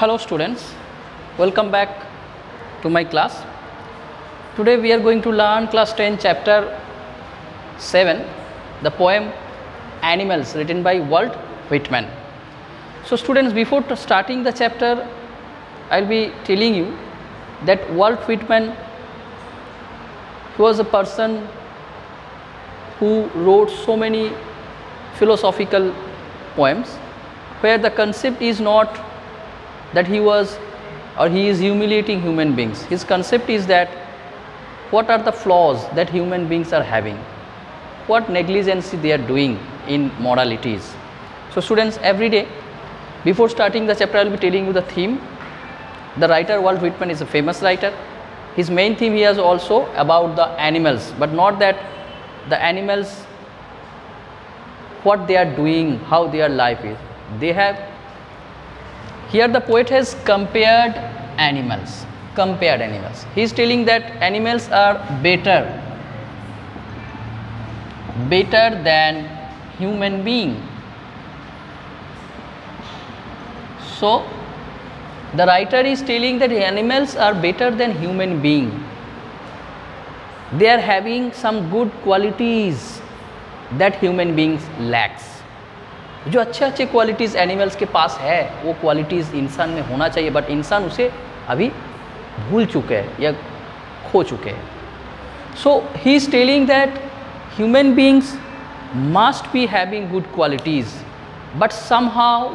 Hello students, welcome back to my class. Today we are going to learn class 10 chapter 7, the poem Animals, written by Walt Whitman. So students, before starting the chapter, I will be telling you that Walt Whitman was a person who wrote so many philosophical poems where the concept is not that he is humiliating human beings. His concept is that what are the flaws that human beings are having, what negligence they are doing in moralities. So students, every day before starting the chapter I will be telling you the theme. The writer Walt Whitman is a famous writer. His main theme he has also about the animals, but not that the animals what they are doing, how their life is. They have here the poet has compared animals. He is telling that animals are better than human being. So the writer is telling that animals are better than human being. They are having some good qualities that human beings lacks. जो अच्छे qualities animals के पास है वो qualities इंसान में होना चाहिए, but इंसान उसे अभी भूल चुके हैं या खो चुके हैं. So he is telling that human beings must be having good qualities but somehow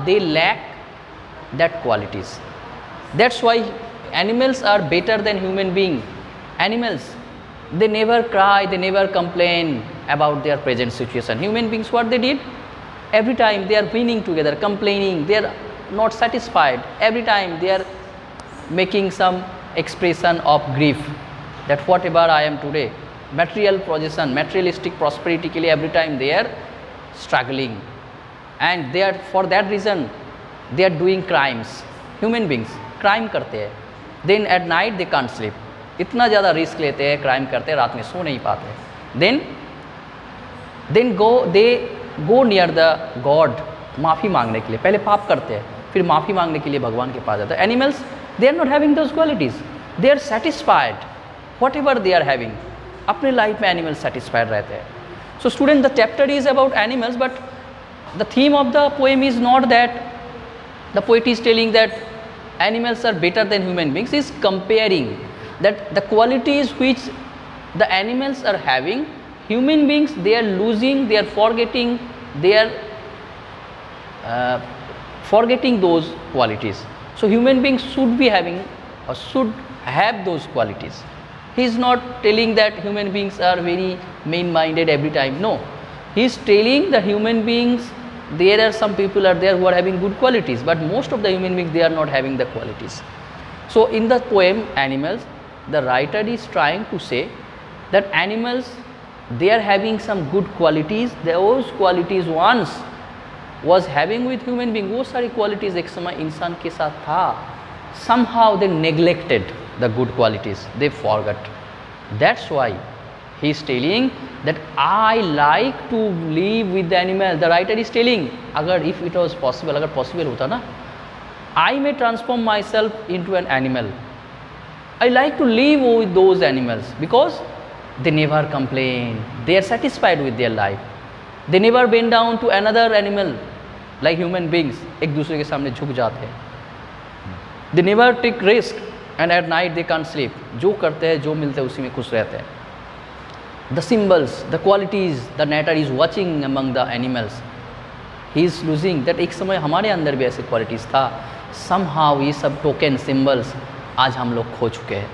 they lack that qualities. That's why animals are better than human being. Animals, they never cry, they never complain about their present situation. Human beings, what they did, every time they are winning together, complaining, they are not satisfied. Every time they are making some expression of grief that whatever I am today, material possession, materialistic prosperity के लिए every time they are struggling, and they are, for that reason they are doing crimes. Human beings crime करते हैं, then at night they can't sleep. इतना ज़्यादा risk लेते हैं, crime करते हैं, रात में सो नहीं पाते. then they go near the God, माफ़ी मांगने के लिए. पहले पाप करते हैं, फिर माफ़ी मांगने के लिए भगवान के पास जाते हैं. Animals, they are not having those qualities. They are satisfied whatever they are having. अपने लाइफ में एनिमल्स सेटिस्फाइड रहते हैं. So student, the chapter is about animals, but the theme of the poem is not that the poet is telling that animals are better than human beings. He is comparing that the qualities which the animals are having, human beings they are losing, they are forgetting, they are forgetting those qualities. So human beings should be having or should have those qualities. He is not telling that human beings are very mean-minded every time. No, he is telling the human beings there are some people are there who are having good qualities, but most of the human beings they are not having the qualities. So in the poem Animals, the writer is trying to say that animals they are having some good qualities. Those qualities once was having with human being, वो सारी qualities एक समय इंसान के साथ था. Somehow they neglected the good qualities, they forgot. That's why he is telling that I like to live with the animal. The writer is telling, अगर if it was possible, अगर possible होता ना, I may transform myself into an animal. I like to live with those animals because they never complain. They are satisfied with their life. They never bend down to another animal like human beings. एक दूसरे के सामने झुक जाते हैं. They never take risk and at night they can't sleep. जो करते हैं, जो मिलते हैं उसी में खुश रहते हैं. The symbols, the qualities, the narrator is watching among the animals. He is losing that. एक समय हमारे अंदर भी ऐसे qualities था. Somehow ये सब token symbols आज हम लोग खो चुके हैं.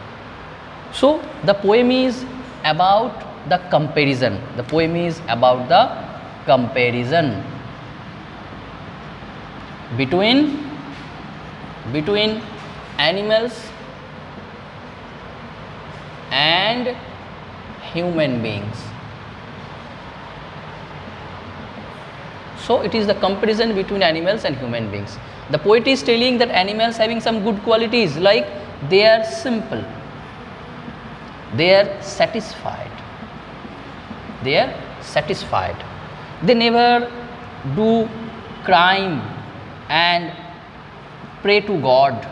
So the poem is about the comparison. The poem is about the comparison between animals and human beings. So it is the comparison between animals and human beings. The poet is telling that animals having some good qualities, like they are simple, they are satisfied, they never do crime and pray to God.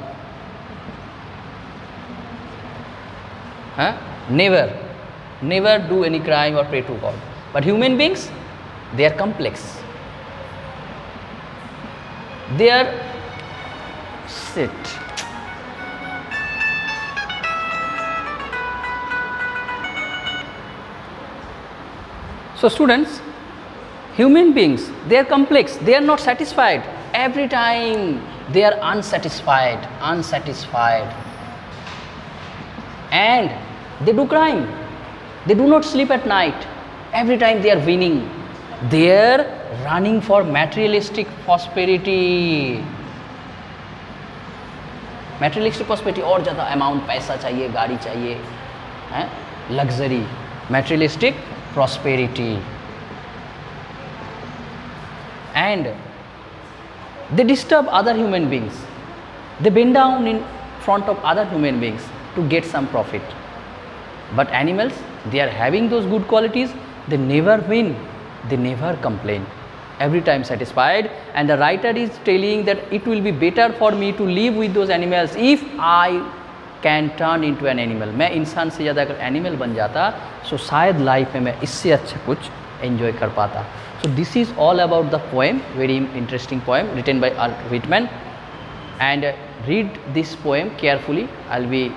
Never do any crime or pray to God. But human beings, they are complex. They are sit. So students, human beings, they are complex. They are not satisfied. Every time they are unsatisfied, and they do crime. They do not sleep at night. Every time they are winning. They are running for materialistic prosperity. Materialistic prosperity, और ज़्यादा amount पैसा चाहिए, गाड़ी चाहिए, हैं, luxury, materialistic prosperity, and they disturb other human beings. They bend down in front of other human beings to get some profit. But animals, they are having those good qualities. They never win. They never complain. Every time satisfied. And the writer is telling that it will be better for me to live with those animals if I can turn into an animal. मैं इंसान से ज़्यादा अगर animal बन जाता तो शायद life में मैं इससे अच्छा कुछ एंजॉय कर पाता. So this is all about the poem, very interesting poem written by Walt Whitman. And read this poem carefully. I'll be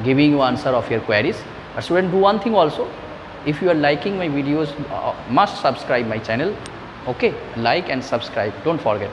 giving you answer of your queries. But student, do one thing also. If you are liking my videos, must subscribe my channel. Okay, like and subscribe. Don't forget.